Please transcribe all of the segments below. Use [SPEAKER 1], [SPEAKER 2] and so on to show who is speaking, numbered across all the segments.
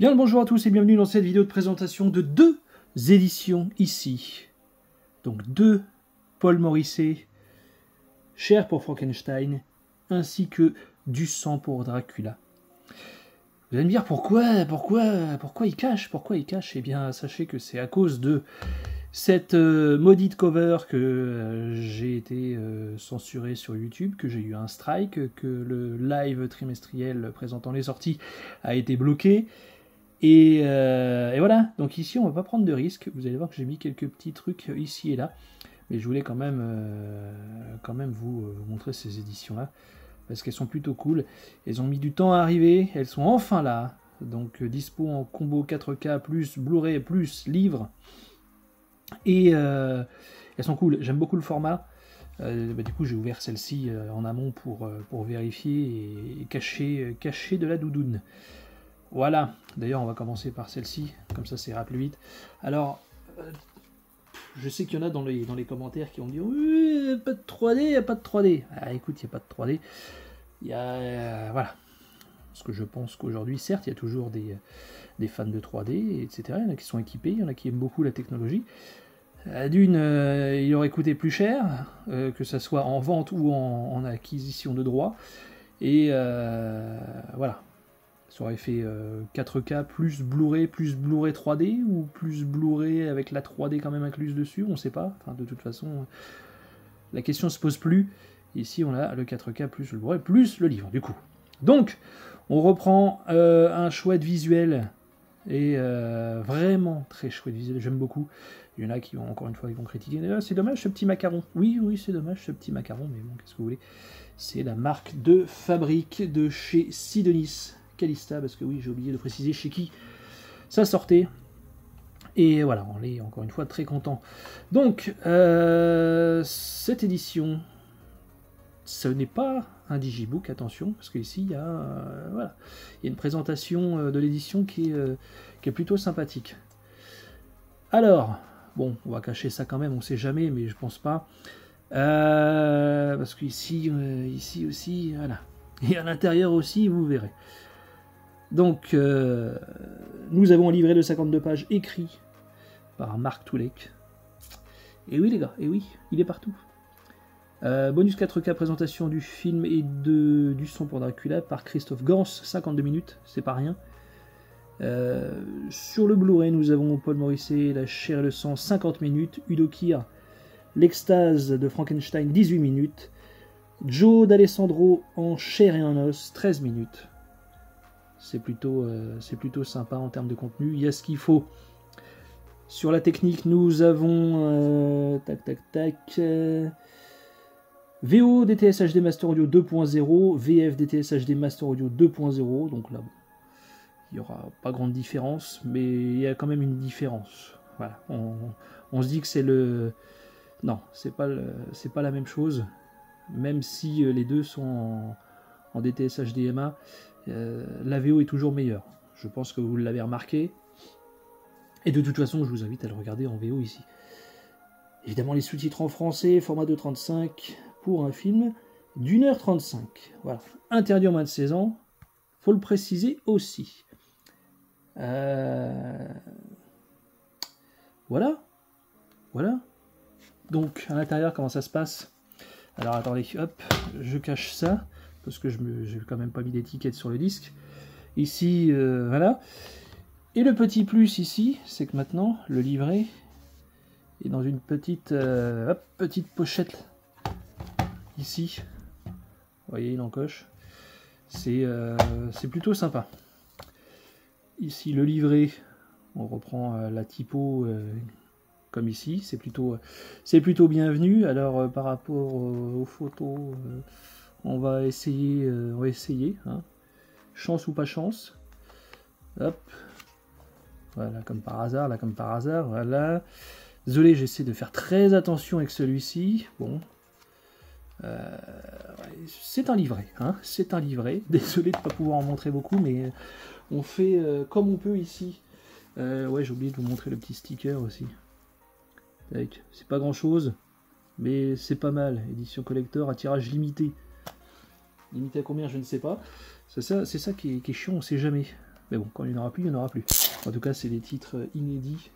[SPEAKER 1] Bien le bonjour à tous et bienvenue dans cette vidéo de présentation de deux éditions ici. Donc deux Paul Morisset, Cher pour Frankenstein, ainsi que Du sang pour Dracula. Vous allez me dire pourquoi il cache, Eh bien sachez que c'est à cause de cette maudite cover que j'ai été censuré sur YouTube, que j'ai eu un strike, que le live trimestriel présentant les sorties a été bloqué. Et voilà, donc ici on va pas prendre de risques. Vous allez voir que j'ai mis quelques petits trucs ici et là, mais je voulais quand même vous montrer ces éditions là parce qu'elles sont plutôt cool. Elles ont mis du temps à arriver, elles sont enfin là, donc dispo en combo 4K plus Blu-ray plus livre, et elles sont cool. J'aime beaucoup le format. Du coup j'ai ouvert celle-ci en amont pour vérifier et cacher de la doudoune. Voilà, d'ailleurs on va commencer par celle-ci, comme ça c'est plus vite. Alors, je sais qu'il y en a dans les commentaires qui ont dit « Oui, pas de 3D, il n'y a pas de 3D ». Ah écoute, il n'y a pas de 3D. Il y a... voilà. Parce que je pense qu'aujourd'hui, certes, il y a toujours des fans de 3D, etc. Il y en a qui sont équipés, il y en a qui aiment beaucoup la technologie. D'une, il aurait coûté plus cher, que ça soit en vente ou en acquisition de droits. Et voilà. Ça aurait fait 4K plus Blu-ray 3D ou plus Blu-ray avec la 3D quand même incluse dessus, on ne sait pas. Enfin, de toute façon, la question ne se pose plus. Ici, on a le 4K plus le Blu-ray plus le livre, du coup. Donc, on reprend un chouette visuel et vraiment très chouette visuel. J'aime beaucoup. Il y en a qui, encore une fois, ils vont critiquer. C'est dommage ce petit macaron. Oui, c'est dommage ce petit macaron, mais bon, qu'est-ce que vous voulez. C'est la marque de fabrique de chez Sidonis Calista, parce que oui, j'ai oublié de préciser chez qui ça sortait. Et voilà, on est encore une fois très content. Donc, cette édition, ce n'est pas un digibook, attention, parce qu'ici, il y a voilà, il y a une présentation de l'édition qui est plutôt sympathique. Alors, bon, on va cacher ça quand même, on sait jamais, mais je pense pas. Parce qu'ici, ici aussi, voilà. Et à l'intérieur aussi, vous verrez. Donc, nous avons un livret de 52 pages écrit par Marc Toulek. Et oui les gars, et oui, il est partout. Bonus 4K présentation du film et du son pour Dracula par Christophe Gans, 52 minutes, c'est pas rien. Sur le Blu-ray, nous avons Paul Morisset, La chair et le sang, 50 minutes. Udo Kier, L'extase de Frankenstein, 18 minutes. Joe D'Alessandro en chair et en os, 13 minutes. C'est plutôt sympa en termes de contenu. Il y a ce qu'il faut. Sur la technique, nous avons VO DTS HD Master Audio 2.0, VF DTS HD Master Audio 2.0. Donc là, bon, il n'y aura pas grande différence, mais il y a quand même une différence. Voilà. On se dit que c'est le... Non, c'est pas la même chose. Même si les deux sont en DTS HDMA. La VO est toujours meilleure. Je pense que vous l'avez remarqué. Et de toute façon, je vous invite à le regarder en VO ici. Évidemment, les sous-titres en français, format 2.35 pour un film d'1h35. Voilà. Interdit aux moins de 16 ans. Faut le préciser aussi. Voilà. Donc, à l'intérieur, comment ça se passe? Alors, attendez, hop, je cache ça. Parce que je n'ai quand même pas mis d'étiquette sur le disque. Ici, voilà. Et le petit plus ici, c'est que maintenant, le livret est dans une petite pochette. Ici. Vous voyez, il encoche. C'est plutôt sympa. Ici, le livret, on reprend la typo comme ici. C'est plutôt bienvenu. Alors, par rapport aux photos... on va essayer, hein. Chance ou pas chance. Hop. Voilà, comme par hasard, voilà. Désolé, j'essaie de faire très attention avec celui-ci. Bon. C'est un livret, hein. C'est un livret. Désolé de ne pas pouvoir en montrer beaucoup, mais on fait comme on peut ici. Ouais, j'ai oublié de vous montrer le petit sticker aussi. C'est pas grand-chose, mais c'est pas mal. Édition collector à tirage limité. Limité à combien, je ne sais pas. C'est ça qui est chiant, on ne sait jamais. Mais bon, quand il n'y en aura plus, il n'y en aura plus. En tout cas, c'est des titres inédits.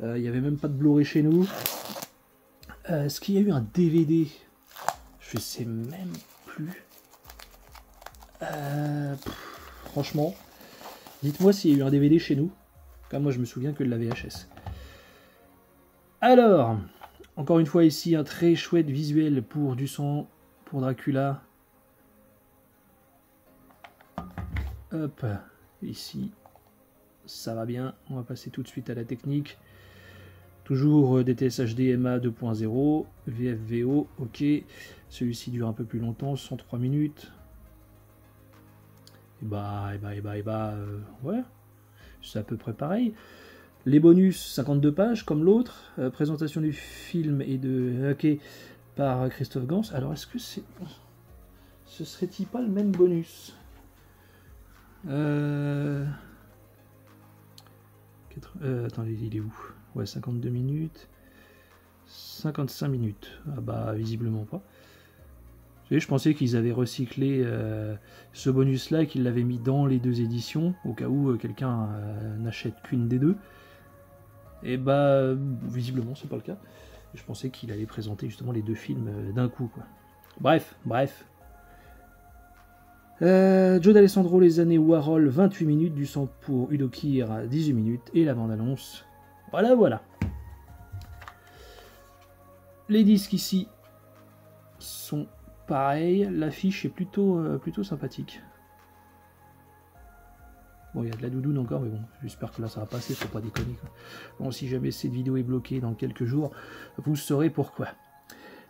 [SPEAKER 1] Il n'y avait même pas de Blu-ray chez nous. Est-ce qu'il y a eu un DVD? Je sais même plus. Franchement, dites-moi s'il y a eu un DVD chez nous. Car moi, je me souviens que de la VHS. Alors, encore une fois ici, un très chouette visuel pour du sang, pour Dracula. Hop, ici, ça va bien. On va passer tout de suite à la technique. Toujours DTS HD MA 2.0, VFVO, ok. Celui-ci dure un peu plus longtemps, 103 minutes. Ouais, c'est à peu près pareil. Les bonus, 52 pages, comme l'autre. Présentation du film et de hockey par Christophe Gans. Alors, est-ce que c'est... Ce serait-il pas le même bonus? Attendez, il est où? Ouais, 52 minutes. 55 minutes. Ah bah, visiblement pas. Vous savez, je pensais qu'ils avaient recyclé ce bonus-là et qu'ils l'avaient mis dans les deux éditions, au cas où quelqu'un n'achète qu'une des deux. Et bah, visiblement, c'est pas le cas. Je pensais qu'il allait présenter justement les deux films d'un coup, quoi. Bref. Joe D'Alessandro, Les années Warhol, 28 minutes, du sang pour Udo Kier, 18 minutes, et la bande-annonce. Voilà. Les disques ici sont pareils, l'affiche est plutôt sympathique. Bon, il y a de la doudoune encore, mais bon, j'espère que là ça va passer, faut pas déconner, quoi. Bon, si jamais cette vidéo est bloquée dans quelques jours, vous saurez pourquoi.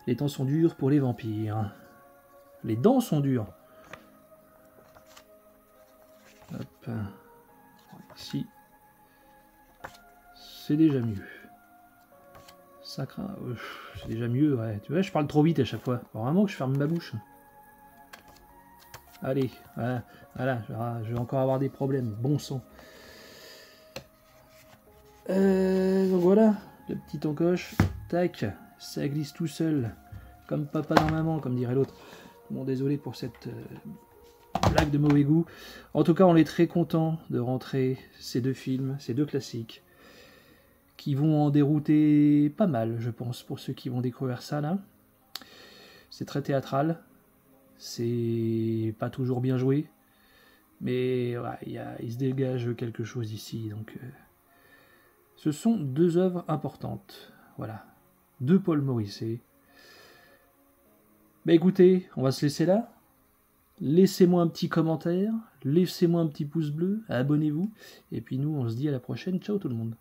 [SPEAKER 1] Les temps sont durs pour les vampires. Les dents sont dures. Hop. Ici. C'est déjà mieux. Ça craint. C'est déjà mieux, ouais. Tu vois, je parle trop vite à chaque fois. Faut vraiment que je ferme ma bouche. Allez, voilà, je vais encore avoir des problèmes. Bon sang. Donc voilà, le petit encoche. Tac, ça glisse tout seul. Comme papa dans maman, comme dirait l'autre. Bon, désolé pour cette blague de mauvais goût. En tout cas, on est très content de rentrer ces deux films, ces deux classiques, qui vont en dérouter pas mal, je pense, pour ceux qui vont découvrir ça, là. C'est très théâtral. C'est pas toujours bien joué, mais ouais, il se dégage quelque chose ici. Donc, ce sont deux œuvres importantes. Voilà, de Paul Morisset. Bah écoutez, on va se laisser là. Laissez-moi un petit commentaire, laissez-moi un petit pouce bleu, abonnez-vous, et puis nous, on se dit à la prochaine. Ciao tout le monde.